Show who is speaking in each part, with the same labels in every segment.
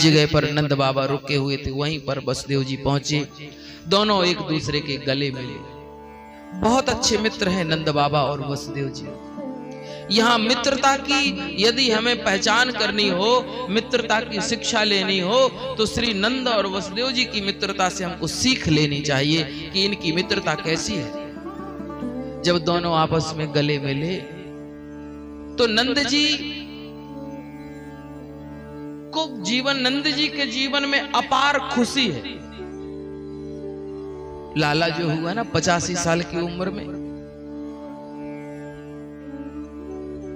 Speaker 1: जगह पर नंद बाबा रुके हुए थे वहीं पर वसुदेव जी पहुंचे। दोनों एक दूसरे के गले मिले। बहुत अच्छे मित्र हैं नंद बाबा और वसुदेव जी। यहाँ मित्रता की यदि हमें पहचान करनी हो, मित्रता की शिक्षा लेनी हो, तो श्री नंद और वसुदेव जी की मित्रता से हमको सीख लेनी चाहिए कि इनकी मित्रता कैसी है। जब दोनों आपस में गले मिले तो नंद जी को नंद जी के जीवन में अपार खुशी है। लाला जो हुआ ना 85 साल की उम्र में,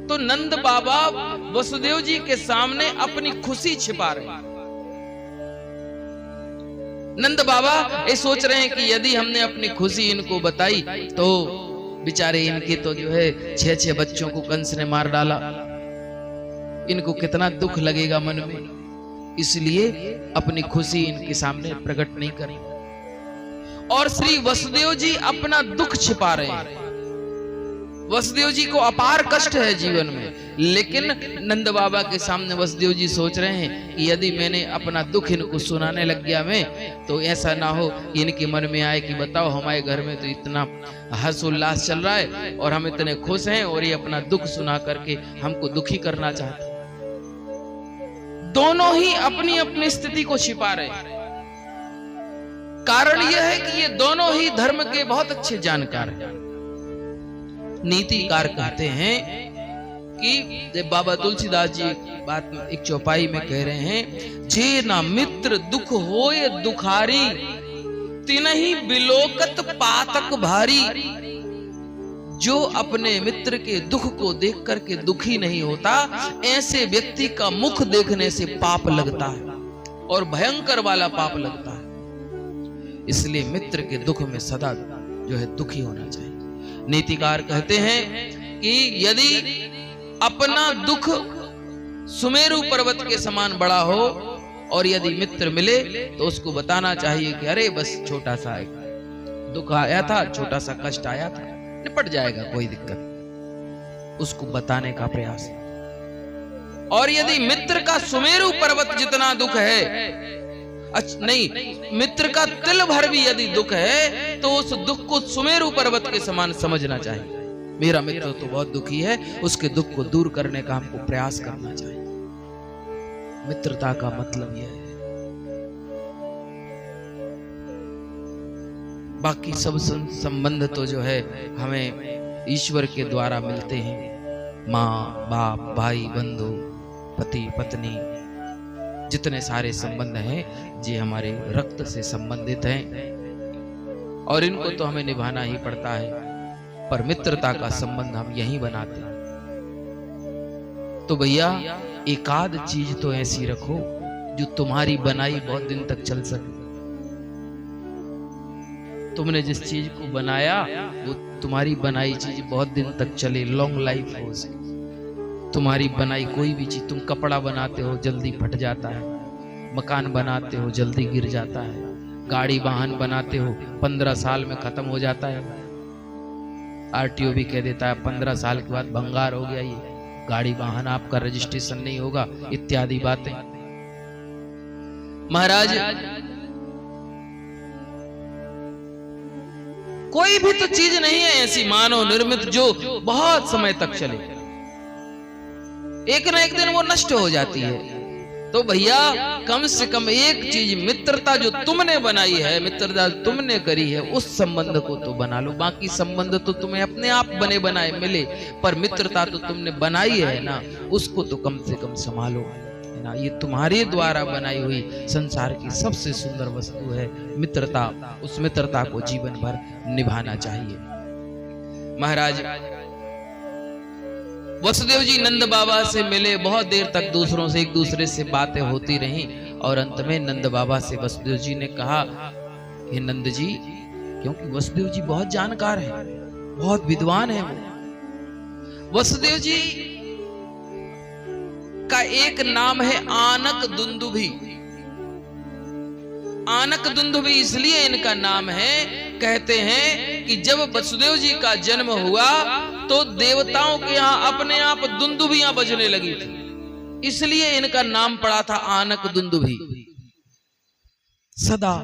Speaker 1: तो नंद बाबा वसुदेव जी के सामने अपनी खुशी छिपा रहे हैं। नंद बाबा ये सोच रहे हैं कि यदि हमने अपनी खुशी इनको बताई तो बेचारे इनके तो जो है 6 बच्चों को कंस ने मार डाला, इनको कितना दुख लगेगा मन में, इसलिए अपनी खुशी इनके सामने प्रकट नहीं करें। और श्री वसुदेव जी अपना दुख छिपा रहे हैं। वसुदेव जी को अपार कष्ट है जीवन में, लेकिन नंद बाबा के सामने वसुदेव जी सोच रहे हैं कि यदि मैंने अपना दुख इनको सुनाने लग गया मैं, तो ऐसा ना हो कि इनके मन में आए कि बताओ हमारे घर में तो इतना हर्ष उल्लास चल रहा है और हम इतने खुश हैं और ये अपना दुख सुना करके हमको दुखी करना चाहते हैं। दोनों ही अपनी अपनी स्थिति को छिपा रहे हैं। कारण यह है कि ये दोनों ही धर्म के बहुत अच्छे जानकार हैं। नीतिकार कहते हैं कि बाबा तुलसीदास जी बात एक चौपाई में कह रहे हैं, जे ना मित्र दुख होए दुखारी, तिनहि बिलोकत पातक भारी। जो अपने मित्र के दुख को देख करके दुखी नहीं होता, ऐसे व्यक्ति का मुख देखने से पाप लगता है और भयंकर वाला पाप लगता है। इसलिए मित्र के दुख में सदा जो है दुखी होना चाहिए। नीतिकार कहते हैं कि यदि अपना दुख सुमेरु पर्वत के समान बड़ा हो और यदि मित्र मिले तो उसको बताना चाहिए कि अरे बस छोटा सा दुख आया था, छोटा सा कष्ट आया था, निपट जाएगा, कोई दिक्कत, उसको बताने का प्रयास। और यदि मित्र का सुमेरु पर्वत जितना दुख है, नहीं, मित्र का तिल भर भी यदि दुख है तो उस दुख को सुमेरु पर्वत के समान समझना चाहिए। मेरा मित्र तो बहुत दुखी है, उसके दुख को दूर करने का हमको प्रयास करना चाहिए। मित्रता का मतलब यह है। बाकी सब संबंध तो जो है हमें ईश्वर के द्वारा मिलते हैं। माँ बाप, भाई बंधु, पति पत्नी, जितने सारे संबंध हैं ये हमारे रक्त से संबंधित हैं और इनको तो हमें निभाना ही पड़ता है। पर मित्रता का संबंध हम यहीं बनाते हैं। तो भैया एकाध चीज तो ऐसी रखो जो तुम्हारी बनाई बहुत दिन तक चल सके। तुमने जिस चीज को बनाया वो तुम्हारी बनाई चीज बहुत दिन तक चले, लॉन्ग लाइफ हो सके। तुम्हारी बनाई कोई भी चीज, तुम कपड़ा बनाते हो जल्दी फट जाता है, मकान बनाते हो जल्दी गिर जाता है, गाड़ी वाहन बनाते हो 15 साल में खत्म हो जाता है। आरटीओ भी कह देता है 15 साल के बाद भंगार हो गया, ये गाड़ी वाहन आपका रजिस्ट्रेशन नहीं होगा, इत्यादि बातें। महाराज कोई भी तो चीज नहीं है ऐसी मानव निर्मित जो बहुत समय तक चले, एक ना एक दिन वो नष्ट हो जाती है। तो भैया कम से कम एक चीज, मित्रता जो तुमने बनाई है, मित्रता तुमने करी है, उस संबंध को तो बना लो। बाकी संबंध तो तुम्हें अपने आप बने बनाए मिले, पर मित्रता तो तुमने बनाई है ना, उसको तो कम से कम संभालो ना। ये तुम्हारे द्वारा बनाई हुई संसार की सबसे सुंदर वस्तु है मित्रता। उस मित्रता को जीवन भर निभाना चाहिए। महाराज वसुदेव जी नंद बाबा से मिले, बहुत देर तक दूसरों से एक दूसरे से बातें होती रहीं और अंत में नंद बाबा से वसुदेव जी ने कहा, हे नंद जी, क्योंकि वसुदेव जी बहुत जानकार हैं, बहुत विद्वान हैं वो। वसुदेव जी का एक नाम है आनक दुंदुभी। आनक दुंदुभी इसलिए इनका नाम है, कहते हैं कि जब वसुदेव जी का जन्म हुआ तो देवताओं के यहाँ अपने आप दुंदुभियां बजने लगी थी। इसलिए इनका नाम पड़ा था आनक दुंदुभी। सदा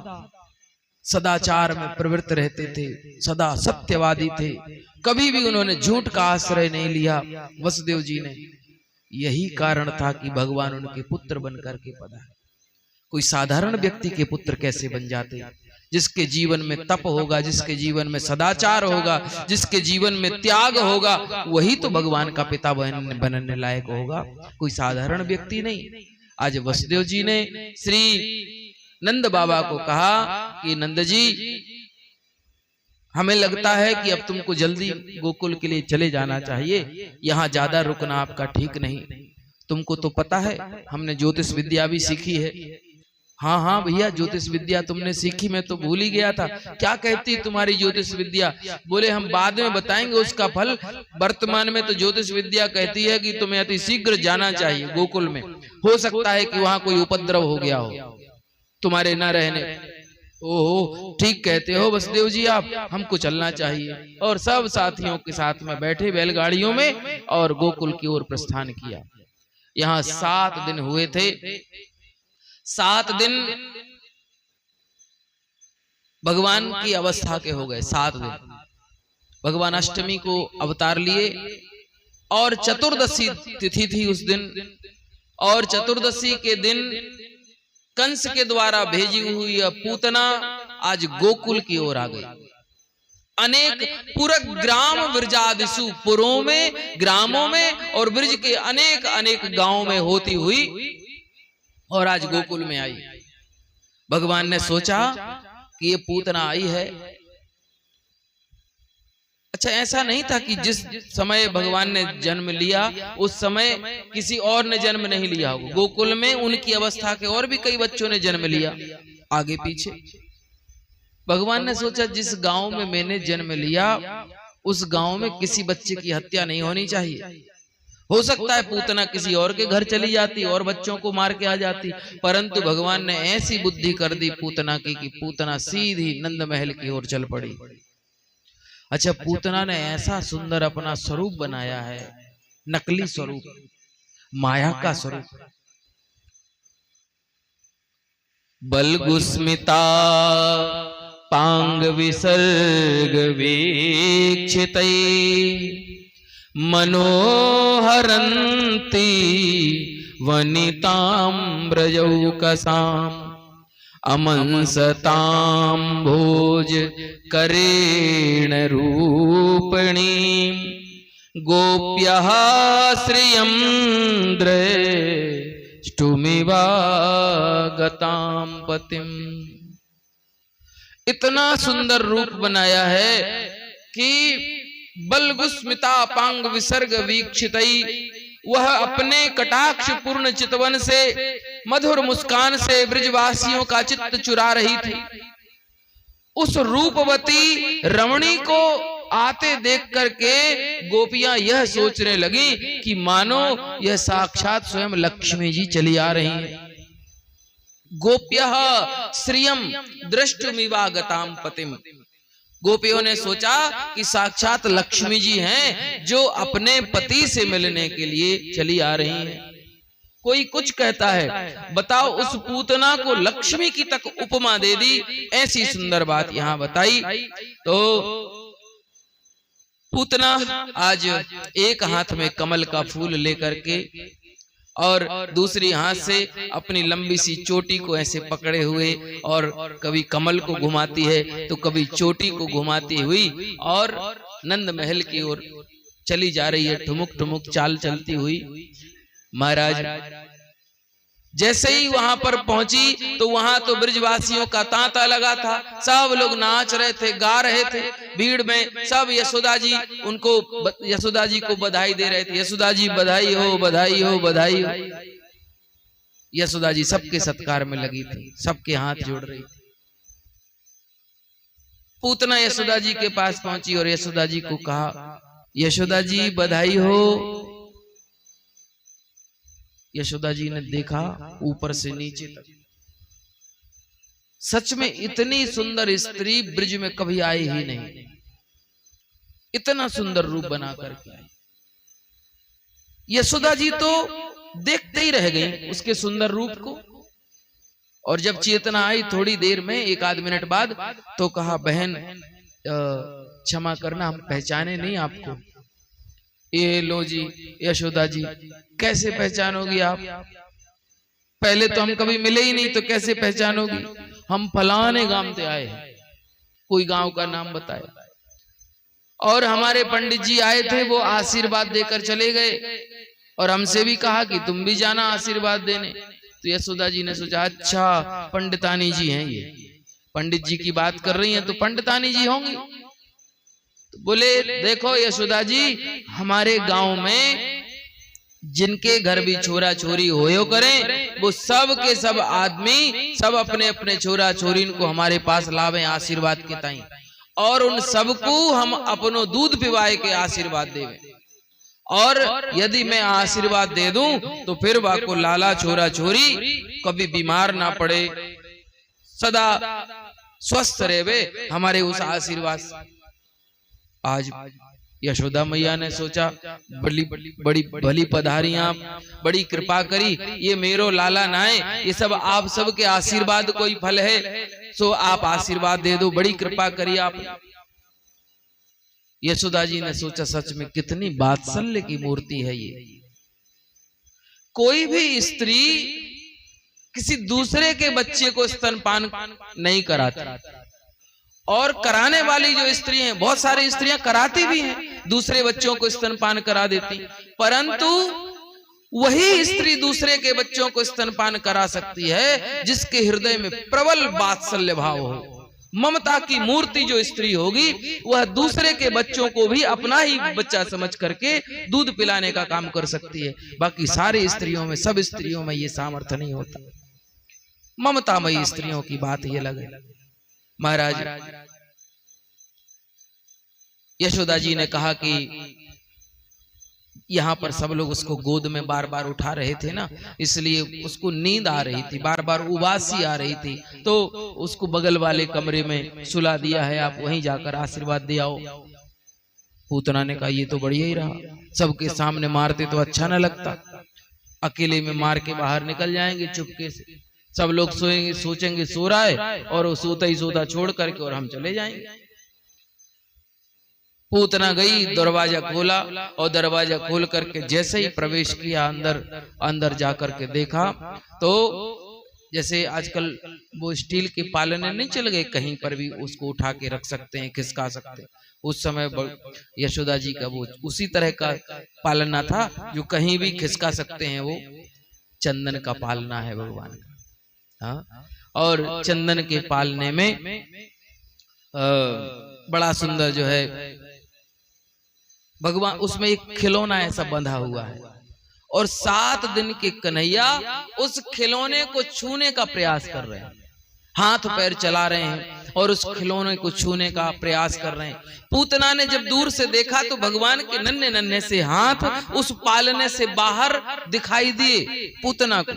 Speaker 1: सदाचार में प्रवृत्त रहते थे, सदा सत्यवादी थे, कभी भी उन्होंने झूठ का आश्रय नहीं लिया वसुदेव जी ने। यही कारण था कि भगवान उनके पुत्र बनकर के पधारे। कोई साधारण व्यक्ति के पुत्र कैसे बन जाते? जिसके जीवन में तप होगा, जिसके जीवन में सदाचार होगा, जिसके जीवन में त्याग होगा, वही तो भगवान का पिता बनने लायक होगा, कोई साधारण व्यक्ति नहीं। आज वसुदेव जी ने श्री नंद बाबा को कहा कि नंद जी, हमें लगता है कि अब तुमको जल्दी गोकुल के लिए चले जाना चाहिए, यहाँ ज्यादा रुकना आपका ठीक नहीं। तुमको तो पता है हमने ज्योतिष विद्या भी सीखी है। हाँ हाँ भैया, ज्योतिष विद्या तुमने सीखी, मैं तो भूल ही गया था। क्या कहती तुम्हारी ज्योतिष विद्या? बोले हम बाद में बताएंगे उसका फल, वर्तमान में तो ज्योतिष विद्या कहती है कि तुम्हें अति शीघ्र जाना चाहिए गोकुल में। हो सकता है कि वहां कोई उपद्रव हो गया हो तुम्हारे न रहने। ओहो, ठीक कहते हो वसुदेव जी आप, हमको चलना चाहिए। और सब साथियों के साथ में बैठे बैलगाड़ियों में और गोकुल की ओर प्रस्थान किया। यहाँ 7 दिन हुए थे। 7 दिन भगवान की अवस्था के हो गए। 7 दिन भगवान अष्टमी को अवतार लिए और चतुर्दशी तिथि थी उस दिन। और चतुर्दशी के दिन कंस के द्वारा भेजी हुई पूतना आज गोकुल की ओर आ गई। अनेक पूरा ग्राम ब्रजादिषु, पुरों में, ग्रामों में और ब्रज के अनेक अनेक गांवों में होती हुई और आज गोकुल में आई। भगवान ने सोचा कि ये पूतना आई है। अच्छा, ऐसा नहीं था कि जिस समय भगवान ने जन्म लिया उस समय किसी और ने जन्म नहीं लिया होगा। गोकुल में उनकी अवस्था के और भी कई बच्चों ने जन्म लिया आगे पीछे। भगवान ने सोचा जिस गांव में मैंने जन्म लिया उस गांव में किसी बच्चे की हत्या नहीं होनी चाहिए। हो सकता है पूतना किसी और के घर चली जाती और बच्चों को मार के आ जाती, परंतु भगवान ने ऐसी बुद्धि कर दी पूतना की कि पूतना सीधी नंद महल की ओर चल पड़ी। अच्छा, पूतना ने ऐसा सुंदर अपना स्वरूप बनाया है, नकली स्वरूप, माया का स्वरूप। बलगुस्मिता पांग विसर्ग वीक्षितै मनोहरन्ति वनिताम्रजौकसाम् अमंसताम्भोज करेण रूपिणी गोप्यः श्रियं द्रष्टुमिवागतां पतिम्। इतना सुंदर रूप बनाया है कि बलगुस्मिता पांग विसर्ग वीक्षितै, वह अपने कटाक्ष पूर्ण चितवन से, मधुर मुस्कान से ब्रजवासियों का चित्त चुरा रही थी। उस रूपवती रमणी को आते देख करके गोपियां यह सोचने लगी कि मानो यह साक्षात स्वयं लक्ष्मी जी चली आ रही हैं। गोप्यः श्रियं द्रष्टुमिवागतां पतिम्। गोपियों ने सोचा कि साक्षात लक्ष्मी जी हैं जो अपने पति से मिलने के लिए चली आ रही हैं। कोई कुछ कहता है, बताओ उस पूतना को लक्ष्मी की तक उपमा दे दी, ऐसी सुंदर बात यहाँ बताई। तो पूतना आज एक हाथ में कमल का फूल लेकर के और दूसरी हाथ से अपनी लंबी सी चोटी को ऐसे पकड़े हुए और कभी कमल को घुमाती है तो कभी चोटी को घुमाती हुई और नंद महल की ओर चली जा रही है, ठुमुक ठुमुक चाल चलती हुई। महाराज जैसे ही वहां पर पहुंची तो वहां तो ब्रजवासियों का तांता लगा था, सब लोग नाच रहे थे, गा रहे थे। भीड़ में सब यशोदा जी को बधाई दे रहे थे, यशोदा जी बधाई हो, बधाई हो, बधाई हो। यशोदा जी सबके सत्कार में लगी थी, सबके हाथ जोड़ रही थी। पूतना यशोदा जी के पास पहुंची और यशोदा जी को कहा, यशोदा जी बधाई हो। यशोदा जी ने देखा ऊपर से नीचे तक, सच में इतनी सुंदर स्त्री ब्रज में कभी आई ही नहीं, इतना सुंदर रूप बना करके आई। यशोदा जी तो देखते ही रह गई उसके सुंदर रूप को। और जब चेतना आई थोड़ी देर में, एक आध मिनट बाद, तो कहा, बहन क्षमा करना, हम पहचाने नहीं आपको। ये लो जी यशोदा जी, कैसे पहचानोगी आप? पहले तो हम कभी मिले ही नहीं, तो कैसे पहचानोगी? हम फलाने गांव से आए हैं। कोई गांव का नाम बताया। और हमारे पंडित जी आए थे, वो आशीर्वाद देकर चले गए और हमसे भी कहा कि तुम भी जाना आशीर्वाद देने। तो यशोदा जी ने सोचा, अच्छा पंडितानी जी हैं, ये पंडित जी की बात कर रही हैं तो पंडितानी जी होंगी। तो बोले, देखो यशोदा जी, हमारे गांव में जिनके घर भी छोरा छोरी होयो करें, वो सब के सब आदमी सब अपने अपने छोरा छोरी को हमारे पास लावे आशीर्वाद के ताई, और उन सबको हम अपनो दूध पिवाए के आशीर्वाद देवे। और यदि मैं आशीर्वाद दे दूं तो फिर वाको लाला छोरा छोरी कभी बीमार ना पड़े, सदा स्वस्थ रहे हमारे उस आशीर्वाद से। आज यशोदा मैया ने सोचा, बड़ी भली पधारी आप, बड़ी कृपा करी, ये मेरो लाला नाए, ये सब आप सब के आशीर्वाद कोई फल है, सो आप आशीर्वाद दे दो, बड़ी कृपा करी आप। यशोदा जी ने सोचा, सच में कितनी वात्सल्य की मूर्ति है ये। कोई भी स्त्री किसी दूसरे के बच्चे को स्तनपान नहीं कराती, और कराने वाली जो स्त्री हैं, बहुत सारी स्त्रियां कराती भी हैं, दूसरे बच्चों को स्तनपान करा देती, परंतु वही स्त्री दूसरे के बच्चों को स्तनपान करा सकती है जिसके हृदय में प्रबल वात्सल्य भाव हो। ममता की मूर्ति जो स्त्री होगी, वह दूसरे के बच्चों को भी अपना ही बच्चा समझ करके दूध पिलाने का काम कर सकती है। बाकी सारी स्त्रियों में, सब स्त्रियों में ये सामर्थ्य नहीं होता। ममतामयी स्त्रियों की बात ये लगे। महाराज यशोदा जी ने कहा कि यहाँ पर सब लोग उसको गोद में बार बार उठा रहे थे ना, इसलिए उसको नींद आ रही थी, बार बार उबासी आ रही थी, तो उसको बगल वाले कमरे में सुला दिया है, आप वहीं जाकर आशीर्वाद दे आओ। पूतना ने कहा, ये तो बढ़िया ही रहा, सबके सामने मारते तो अच्छा न लगता, अकेले में मार के बाहर निकल जाएंगे चुपके से, सब लोग सोएंगे, सोचेंगे सो रहा है, और वो सोता ही सोता छोड़ करके और हम चले जाएंगे। पूतना गई, दरवाजा खोला, और दरवाजा खोल करके जैसे ही प्रवेश किया अंदर जाकर के देखा, तो जैसे आजकल वो स्टील के पालने नहीं चल गए, कहीं पर भी उसको उठा के रख सकते हैं, खिसका सकते हैं। उस समय यशोदा जी का वो उसी तरह का पालना था जो कहीं भी खिसका सकते हैं, वो चंदन का पालना है भगवान का। हाँ, और चंदन के पालने में बड़ा सुंदर जो है भगवान, उसमें एक खिलौना ऐसा बंधा हुआ है, और 7 दिन के कन्हैया उस खिलौने को छूने का प्रयास कर रहे हैं, हाथ पैर चला रहे हैं और उस खिलौने को छूने का प्रयास कर रहे हैं। पूतना ने जब दूर से देखा तो भगवान के नन्हे नन्हे से हाथ उस पालने से बाहर दिखाई दिए पूतना को,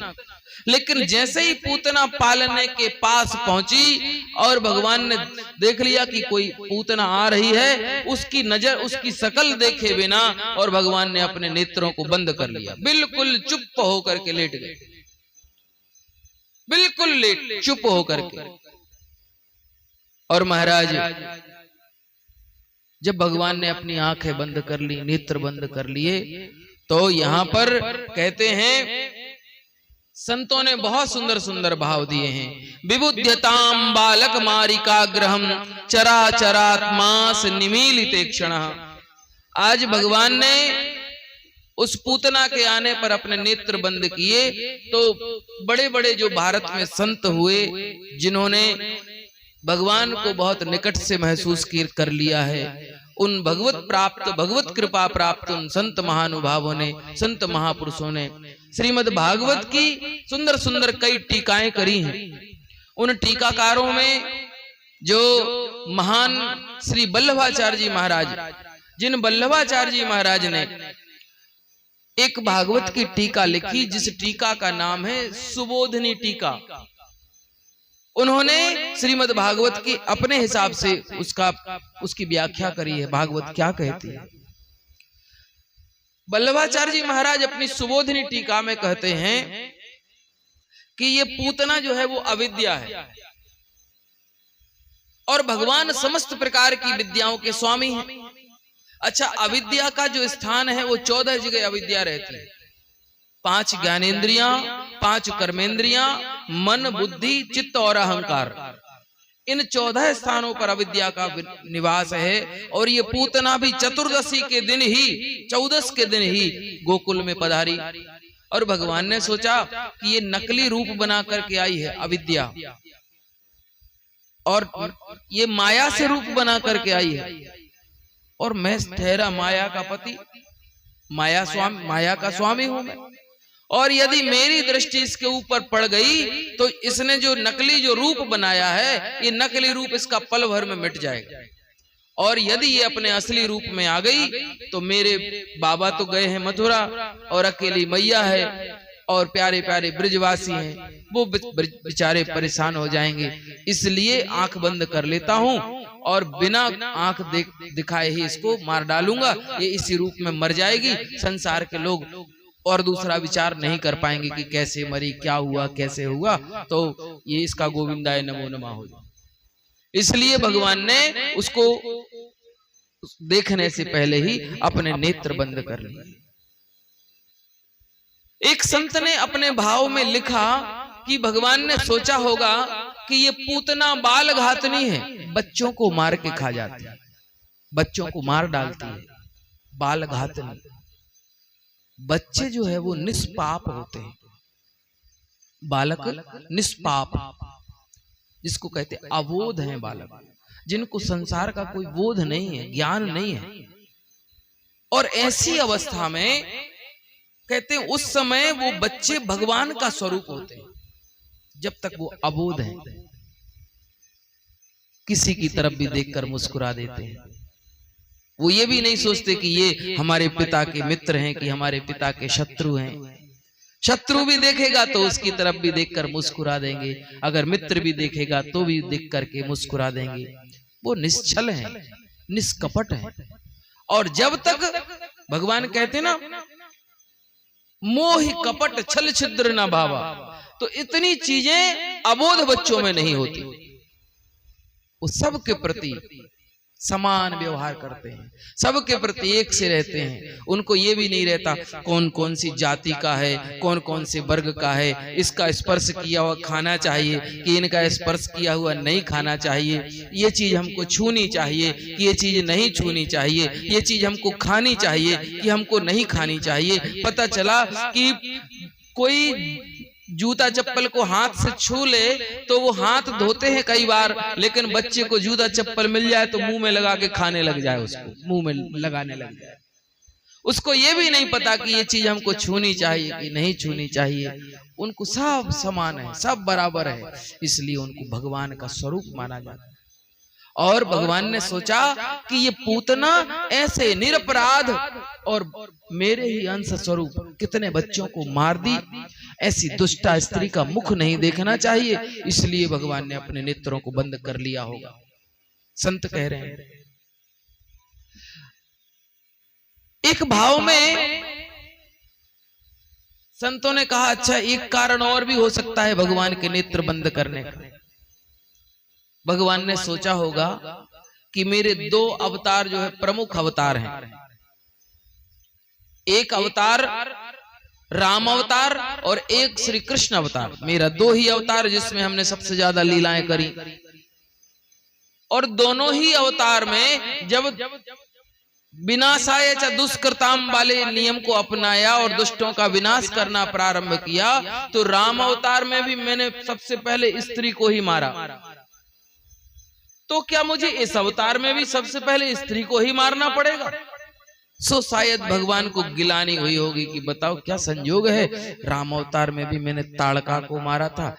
Speaker 1: लेकिन जैसे ही पूतना पालने के पास पहुंची और भगवान ने देख लिया कि कोई पूतना आ रही है, उसकी नजर उसकी शकल देखे बिना और भगवान ने अपने नेत्रों को बंद कर लिया, बिल्कुल चुप होकर के लेट गए, बिल्कुल चुप होकर के। और महाराज जब भगवान ने अपनी आंखें बंद कर ली, नेत्र बंद कर लिए, तो यहां पर कहते हैं संतों ने बहुत सुंदर सुंदर भाव दिए हैं। विबुध्यताम बालक मारिकाग्रहम चराचरात्मास निमीलिते क्षणः। आज भगवान ने उस पूतना के आने पर अपने नेत्र बंद किए, तो बड़े बड़े जो भारत में संत हुए, जिन्होंने भगवान को बहुत निकट से महसूस कर लिया है, उन भगवत कृपा प्राप्त उन संत महानुभावों ने, संत महापुरुषों ने श्रीमद् भागवत की सुंदर सुंदर कई टीकाएं करी हैं। उन टीकाकारों में जो महान श्री वल्लभाचार्य जी महाराज, जिन वल्लभाचार्य जी महाराज ने एक भागवत की टीका लिखी, जिस टीका का नाम है सुबोधनी टीका, उन्होंने श्रीमद् भागवत की अपने हिसाब से उसकी व्याख्या करी है, भागवत क्या कहती है। वल्लभाचार्य जी महाराज अपनी सुबोधिनी टीका में कहते हैं कि ये पूतना जो है वो अविद्या है और भगवान समस्त प्रकार की विद्याओं के स्वामी हैं। अच्छा, अविद्या का जो स्थान है वो 14 जगह अविद्या रहती है। 5 ज्ञानेंद्रियां, 5 कर्मेंद्रियां, मन, बुद्धि, चित्त और अहंकार, इन 14 स्थानों पर अविद्या का निवास है। और ये पूतना भी चतुर्दशी के दिन ही, 14 के दिन ही गोकुल में पधारी और भगवान ने सोचा कि ये नकली रूप बना करके आई है अविद्या, और ये माया से रूप बना करके आई है, और मैं ठहरा माया का पति, माया का स्वामी हूं मैं, और यदि मेरी दृष्टि इसके ऊपर पड़ गई तो इसने जो नकली जो रूप बनाया है, ये नकली रूप इसका पल भर में मिट जाएगा। और यदि ये अपने असली रूप में आ गई तो मेरे बाबा तो गए हैं मथुरा और अकेली मैया है और प्यारे प्यारे ब्रजवासी हैं, वो बेचारे परेशान हो जाएंगे। इसलिए आंख बंद कर लेता हूं और बिना आंख दिखाए ही इसको मार डालूंगा। ये इसी रूप में मर जाएगी, संसार के लोग और दूसरा विचार नहीं कर पाएंगे कि कैसे मरी, क्या हुआ, कैसे हुआ, तो ये इसका गोविंदाय नमो नमः हो जाए। इसलिए भगवान ने उसको देखने से पहले ही अपने नेत्र बंद कर लिए। एक संत ने अपने भाव में लिखा कि भगवान ने सोचा होगा कि ये पूतना बाल घातनी है, बच्चों को मार के खा जाती है, बच्चों को मार डालती है, बाल घातनी। बच्चे जो है वो निष्पाप होते हैं, बालक निष्पाप, जिसको कहते हैं अबोध हैं बालक, जिनको संसार का कोई बोध नहीं है, ज्ञान नहीं है। और ऐसी अवस्था में कहते हैं उस समय वो बच्चे भगवान का स्वरूप होते हैं, जब तक वो अबोध हैं, किसी की तरफ भी देखकर मुस्कुरा देते हैं। वो ये भी नहीं सोचते कि ये हमारे पिता के मित्र हैं कि हमारे पिता के शत्रु हैं। शत्रु भी देखेगा तो उसकी तरफ भी देखकर मुस्कुरा देंगे, अगर मित्र भी देखेगा तो भी देख करके मुस्कुरा देंगे। वो निश्चल हैं, निष्कपट हैं। और जब तक भगवान कहते ना मोह कपट छल छिद्र न भावा, तो इतनी चीजें अबोध बच्चों में नहीं होती। वो सबके प्रति समान व्यवहार करते हैं, सबके प्रति एक से रहते हैं। उनको ये भी नहीं रहता कौन कौन सी जाति का है, कौन कौन से वर्ग का है, इसका स्पर्श किया हुआ खाना चाहिए कि इनका स्पर्श किया हुआ नहीं खाना चाहिए, ये चीज हमको छूनी चाहिए कि ये चीज नहीं छूनी चाहिए, ये चीज हमको खानी चाहिए कि हमको नहीं खानी चाहिए। पता चला कि कोई जूता चप्पल को हाथ से छू ले तो वो हाथ धोते हैं कई बार, लेकिन बच्चे को जूता चप्पल मिल जाए तो मुंह में लगा के खाने लग जाए, उसको मुंह में लगाने लग जाए। उसको ये भी नहीं पता कि ये चीज हमको छूनी चाहिए कि नहीं छूनी चाहिए। उनको सब समान है, सब बराबर है, इसलिए उनको भगवान का स्वरूप माना जाता है। और भगवान ने सोचा कि ये पूतना ऐसे निरपराध और मेरे ही अंश स्वरूप कितने बच्चों को मार दी, ऐसी दुष्टा स्त्री का मुख नहीं देखना चाहिए, इसलिए भगवान ने अपने नेत्रों को बंद कर लिया होगा। संत कह रहे हैं एक भाव में संतों ने कहा अच्छा एक कारण और भी हो सकता है भगवान के नेत्र बंद करने का। भगवान ने सोचा होगा कि मेरे 2 अवतार जो है प्रमुख अवतार हैं, एक अवतार राम अवतार और एक श्री कृष्ण अवतार, मेरा 2 ही अवतार जिसमें हमने सबसे ज्यादा लीलाएं करी। और दोनों ही अवतार में जब विनाशाय च दुष्कृताम वाले नियम को अपनाया और दुष्टों का विनाश करना प्रारंभ किया, तो राम अवतार में भी मैंने सबसे पहले स्त्री को ही मारा, तो क्या मुझे इस अवतार में भी सबसे पहले स्त्री को ही मारना पड़ेगा? सो शायद भगवान को गिलानी हुई होगी कि बताओ क्या संयोग है, राम अवतार में भी मैंने ताड़का को मारा था,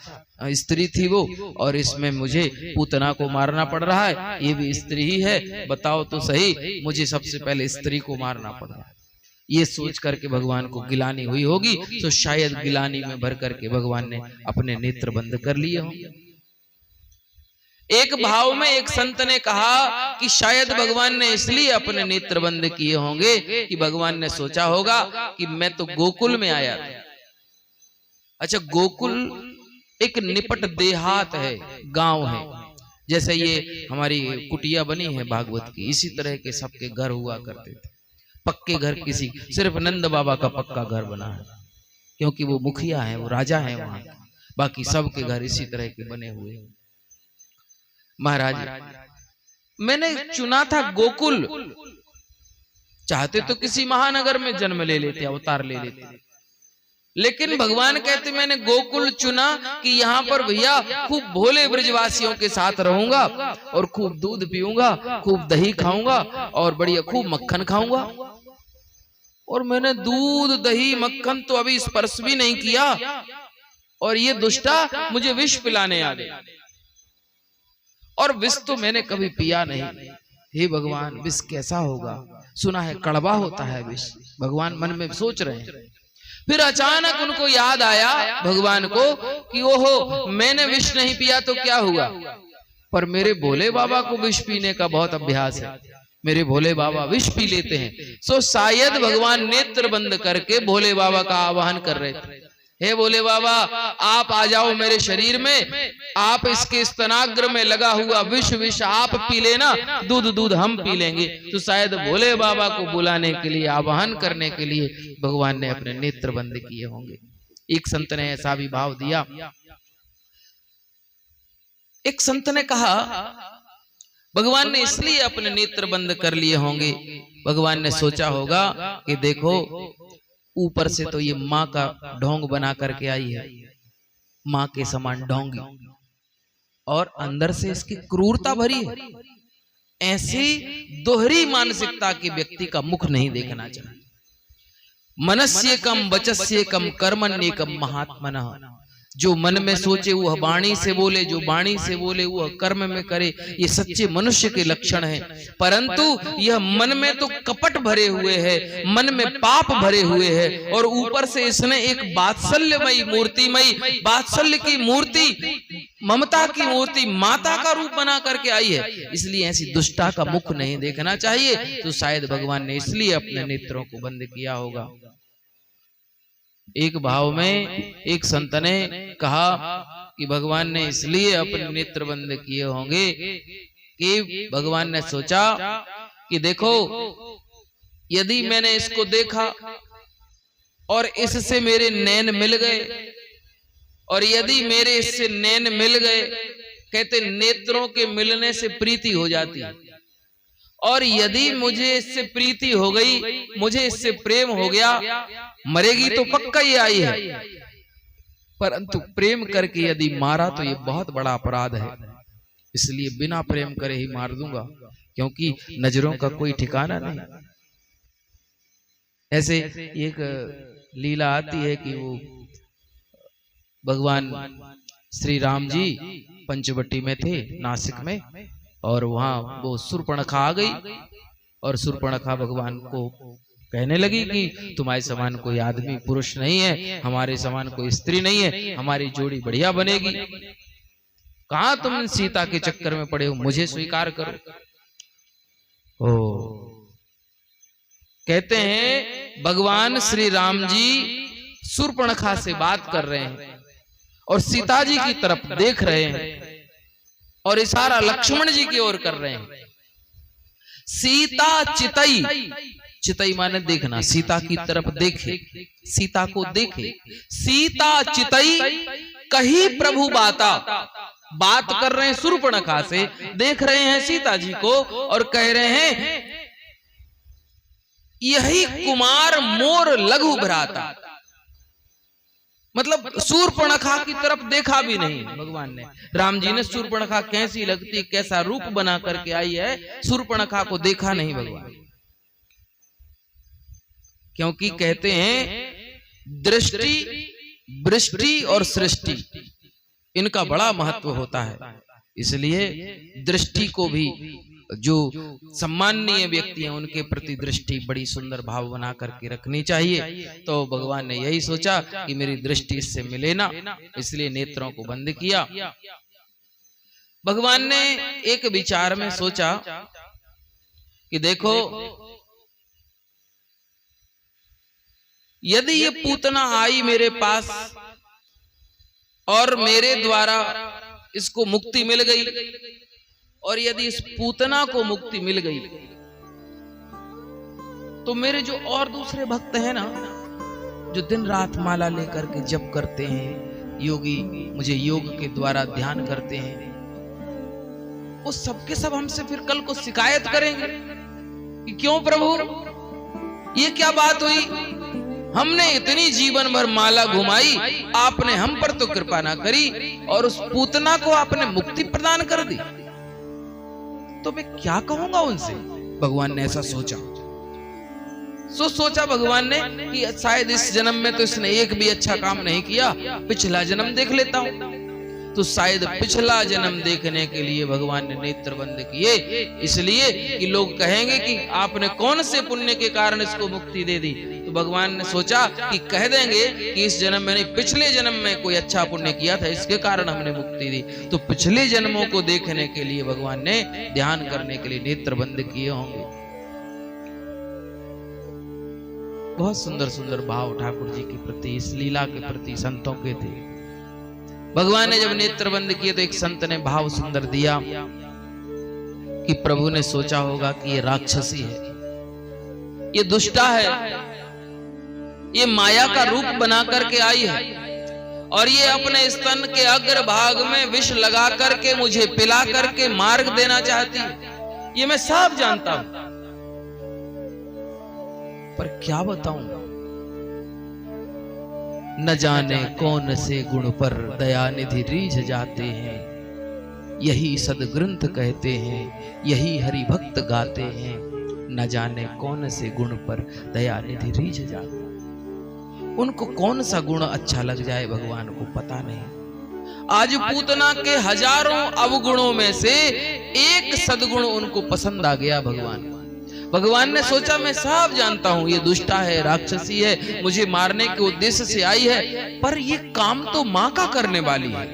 Speaker 1: स्त्री थी वो, और इसमें मुझे पूतना को मारना पड़ रहा है, ये भी स्त्री ही है, बताओ तो सही, मुझे सबसे पहले स्त्री को मारना पड़ रहा है। ये सोच करके भगवान को गिलानी हुई होगी, तो शायद गिलानी में भर करके भगवान ने अपने नेत्र बंद कर लिए होंगे। एक भाव में एक संत ने कहा कि शायद भगवान ने इसलिए अपने नेत्र बंद किए होंगे कि भगवान ने सोचा होगा कि मैं तो गोकुल में आया था। अच्छा, गोकुल एक निपट देहात है, गांव है, जैसे ये हमारी कुटिया बनी है भागवत की, इसी तरह के सबके घर हुआ करते थे। पक्के घर किसी, सिर्फ नंद बाबा का पक्का घर बना है क्योंकि वो मुखिया है, वो राजा है वहां, बाकी सबके घर इसी तरह के बने हुए हैं। महाराज, मैंने चुना था गोकुल, चाहते तो किसी महानगर में जन्म ले लेते, अवतार ले लेते, लेकिन भगवान कहते मैंने गोकुल चुना कि यहाँ पर भैया खूब भोले ब्रजवासियों के साथ रहूंगा और खूब दूध पीऊंगा, खूब दही खाऊंगा और बढ़िया खूब मक्खन खाऊंगा। और मैंने दूध दही मक्खन तो अभी स्पर्श भी नहीं किया और ये दुष्टा मुझे विष पिलाने आ गए, और विष तो मैंने कभी पिया नहीं। हे भगवान, विष कैसा होगा? सुना है कड़वा होता है विष। भगवान मन में सोच रहे हैं। फिर अचानक उनको याद आया भगवान को कि ओहो, मैंने विष नहीं पिया तो क्या हुआ, पर मेरे भोले बाबा को विष पीने का बहुत अभ्यास है, मेरे भोले बाबा विष पी लेते हैं। सो शायद भगवान नेत्र बंद करके भोले बाबा का आवाहन कर रहे थे, हे भोले बाबा आप आ जाओ मेरे शरीर में, आप इसके स्तनाग्र में लगा हुआ विष आप पी लेना, दूध हम पी लेंगे। तो शायद भोले बाबा को बुलाने के लिए, आवाहन करने के लिए भगवान ने अपने नेत्र बंद किए होंगे। एक संत ने ऐसा भी भाव दिया। एक संत ने कहा भगवान ने इसलिए अपने नेत्र बंद कर लिए होंगे, भगवान ने सोचा होगा कि देखो ऊपर से तो ये माँ का ढोंग बना करके आई है, माँ के समान ढोंगी, और अंदर से इसकी क्रूरता भरी है। ऐसी दोहरी मानसिकता के व्यक्ति का मुख नहीं देखना चाहिए। मनस्येकम वचस्येकम कर्मण्येकम महात्मनः, जो मन में सोचे वह वाणी से बोले, जो वाणी से बोले वह कर्म में करे, ये सच्चे मनुष्य के लक्षण हैं। परंतु यह मन में तो कपट भरे हुए है, मन में पाप भरे हुए है, और ऊपर से इसने एक वात्सल्यमयी मूर्तिमयी, वात्सल्य की मूर्ति, ममता की मूर्ति, माता का रूप बना करके आई है। इसलिए ऐसी दुष्टा का मुख नहीं देखना चाहिए। तो शायद भगवान ने इसलिए अपने नेत्रों को बंद किया होगा। एक भाव में एक संत ने कहा कि भगवान ने इसलिए अपने नेत्र बंद किए होंगे कि भगवान ने सोचा कि देखो, यदि मैंने इसको देखा और इससे मेरे नैन मिल गए, और यदि मेरे इससे नैन मिल गए, कहते नेत्रों के मिलने से प्रीति हो जाती है, और यदि मुझे इससे प्रीति हो गई, मुझे इससे प्रेम हो गया, मरेगी तो पक्का ही आई है, परंतु प्रेम करके यदि मारा तो ये बहुत बड़ा अपराध है, इसलिए बिना प्रेम करे ही मार दूंगा, क्योंकि नजरों का कोई ठिकाना नहीं। ऐसे एक लीला आती है कि वो भगवान श्री राम जी पंचवटी में थे, नासिक में, और वहां वो शूर्पणखा आ गई, और शूर्पणखा भगवान को कहने लगी कि तुम्हारे समान कोई आदमी पुरुष नहीं है, हमारे समान कोई स्त्री नहीं है, हमारी जोड़ी बढ़िया बनेगी, कहां तुम सीता के चक्कर में पड़े हो, मुझे स्वीकार करो। ओ, कहते हैं भगवान श्री राम जी शूर्पणखा से बात कर रहे हैं और सीता जी की तरफ देख रहे हैं, और इशारा लक्ष्मण जी की ओर कर रहे हैं। सीता चितई, चितई माने देखना, सीता की तरफ देखे, सीता को देखे। सीता चितई कही प्रभु बाता, बात कर रहे हैं शूर्पणखा से, देख रहे हैं सीता जी को और कह रहे हैं यही कुमार मोर लघु भ्राता। मतलब शूर्पणखा की तरफ देखा भी नहीं भगवान ने। राम जी ने शूर्पणखा कैसी लगती, कैसा रूप बना करके आई है, शूर्पणखा को देखा नहीं भगवान। क्योंकि कहते हैं दृष्टि, वृष्टि और सृष्टि, इनका बड़ा महत्व होता है। इसलिए दृष्टि को भी, जो सम्माननीय व्यक्ति हैं उनके प्रति दृष्टि बड़ी सुंदर भाव बना करके रखनी चाहिए। तो भगवान ने यही सोचा कि मेरी दृष्टि इससे मिले ना, इसलिए नेत्रों को बंद किया। भगवान ने एक विचार में सोचा कि देखो, यदि ये पूतना आई मेरे पास और मेरे द्वारा इसको मुक्ति मिल गई, और यदि इस पूतना को मुक्ति मिल गई तो मेरे जो और दूसरे भक्त हैं ना, जो दिन रात माला लेकर के जप करते हैं, योगी मुझे योग के द्वारा ध्यान करते हैं, वो सबके सब हमसे फिर कल को शिकायत करेंगे कि क्यों प्रभु, ये क्या बात हुई, हमने इतनी जीवन भर माला घुमाई, आपने हम पर तो कृपा ना करी और उस पूतना को आपने मुक्ति प्रदान कर दी, तो मैं क्या कहूंगा उनसे। भगवान ने ऐसा सोचा। सोचा भगवान ने कि शायद इस जन्म में तो इसने एक भी अच्छा काम नहीं किया, पिछला जन्म देख लेता हूं। तो शायद पिछला जन्म देखने के लिए भगवान ने नेत्र बंद किए, इसलिए कि लोग कहेंगे कि आपने कौन से पुण्य के कारण इसको मुक्ति दे दी। तो भगवान ने सोचा कि कह देंगे कि इस जन्म में नहीं, पिछले जन्म में कोई अच्छा पुण्य किया था, इसके कारण हमने मुक्ति दी। तो पिछले जन्मों को देखने के लिए भगवान ने ध्यान करने के लिए नेत्र बंद किए होंगे। बहुत सुंदर सुंदर भाव ठाकुर जी के प्रति, इस लीला के प्रति संतों के थे। भगवान ने जब नेत्र बंद किए तो एक संत ने भाव सुंदर दिया कि प्रभु ने सोचा होगा कि ये राक्षसी है, ये दुष्टा है, ये माया का रूप बना करके आई है और ये अपने स्तन के अग्र भाग में विष लगा करके मुझे पिला करके मार्ग देना चाहती है, ये मैं साफ जानता हूं, पर क्या बताऊं, न जाने कौन से गुण पर दयानिधि रीझ जाते हैं, यही सदग्रंथ कहते हैं, यही हरि भक्त गाते हैं, न जाने कौन से गुण पर दयानिधि रीझ जाते हैं। उनको कौन सा गुण अच्छा लग जाए भगवान को पता नहीं। आज पूतना के हजारों अवगुणों में से एक सदगुण उनको पसंद आ गया भगवान को। भगवान ने सोचा मैं साफ जानता हूं ये दुष्टा है, राक्षसी है, मुझे मारने के उद्देश्य से आई है, पर ये काम तो मां का करने वाली है,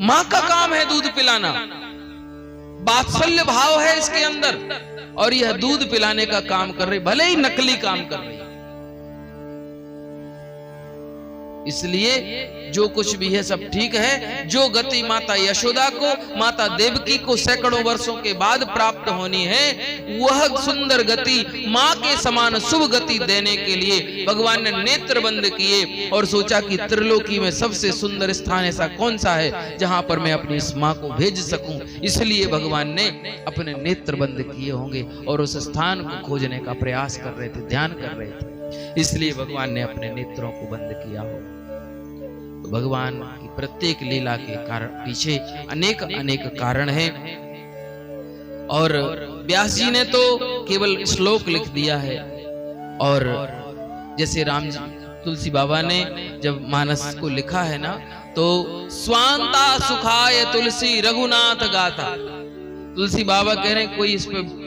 Speaker 1: मां का काम है दूध पिलाना, वात्सल्य भाव है इसके अंदर, और यह दूध पिलाने का काम कर रही, भले ही नकली काम कर रही। इसलिए जो कुछ भी है सब ठीक है। जो गति माता यशोदा को, माता देवकी को सैकड़ों वर्षों के बाद प्राप्त होनी है, वह सुंदर गति मां के समान शुभ गति देने के लिए भगवान ने नेत्र बंद किए और सोचा कि त्रिलोकी में सबसे सुंदर स्थान ऐसा कौन सा है जहां पर मैं अपनी इस मां को भेज सकूं। इसलिए भगवान ने अपने नेत्र बंद किए होंगे और उस स्थान को खोजने का प्रयास कर रहे थे, ध्यान कर रहे थे, इसलिए भगवान ने अपने नेत्रों को बंद किया हो। तो भगवान की प्रत्येक लीला के कारण पीछे अनेक अनेक कारण हैं, और व्यास जी ने तो केवल श्लोक लिख दिया है। और जैसे राम जी तुलसी बाबा ने जब मानस को लिखा है ना, तो स्वांता सुखाय तुलसी रघुनाथ गाथा। तुलसी बाबा कह रहे हैं कोई इस पे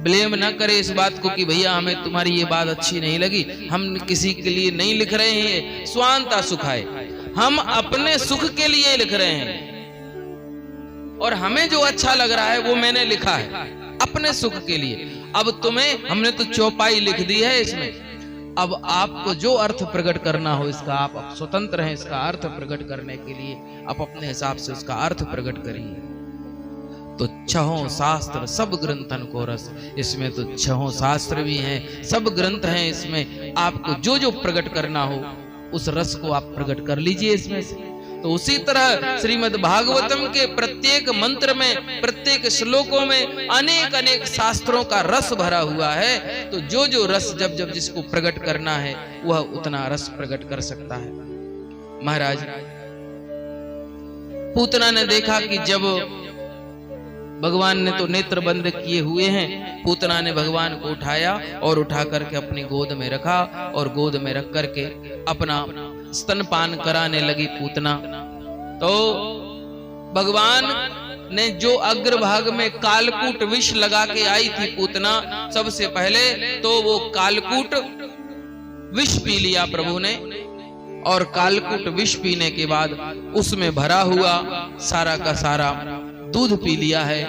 Speaker 1: ब्लेम ना करे इस बात को कि भैया हमें तुम्हारी ये बात अच्छी नहीं लगी, हम किसी के लिए नहीं लिख रहे हैं स्वांता सुखाए, हम अपने सुख के लिए लिख रहे हैं और हमें जो अच्छा लग रहा है वो मैंने लिखा है अपने सुख के लिए। अब तुम्हें, हमने तो चौपाई लिख दी है इसमें, अब आपको जो अर्थ प्रकट करना हो इसका आप स्वतंत्र हैं, इसका अर्थ प्रकट करने के लिए आप अपने हिसाब से उसका अर्थ प्रकट करिए। तो छहों शास्त्र सब ग्रंथन को रस, इसमें तो छहों शास्त्र भी हैं, सब ग्रंथ हैं, इसमें आपको जो जो प्रकट करना हो उस रस को आप प्रकट कर लीजिए इसमें से। तो उसी तरह श्रीमद् भागवतम के प्रत्येक मंत्र में, प्रत्येक श्लोकों में अनेक अनेक शास्त्रों का रस भरा हुआ है। तो जो जो रस जब जब जिसको प्रकट करना है वह उतना रस प्रकट कर सकता है। महाराज पूतना ने देखा कि जब भगवान ने तो नेत्र बंद किए हुए हैं, पूतना ने भगवान को उठाया और उठा करके अपनी गोद में रखा और गोद में रख करके अपना स्तनपान कराने लगी पूतना। तो भगवान ने जो अग्रभाग में कालकूट विष लगा के आई थी पूतना, सबसे पहले तो वो कालकूट विष पी लिया प्रभु ने और कालकूट विष पीने के बाद उसमें भरा हुआ सारा का सारा दूध पी लिया है।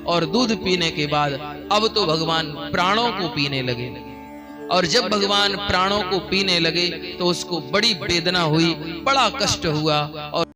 Speaker 1: और दूध पीने के बाद अब तो भगवान प्राणों को पीने लगे। और जब भगवान प्राणों को पीने लगे तो उसको बड़ी वेदना हुई, बड़ा कष्ट हुआ। और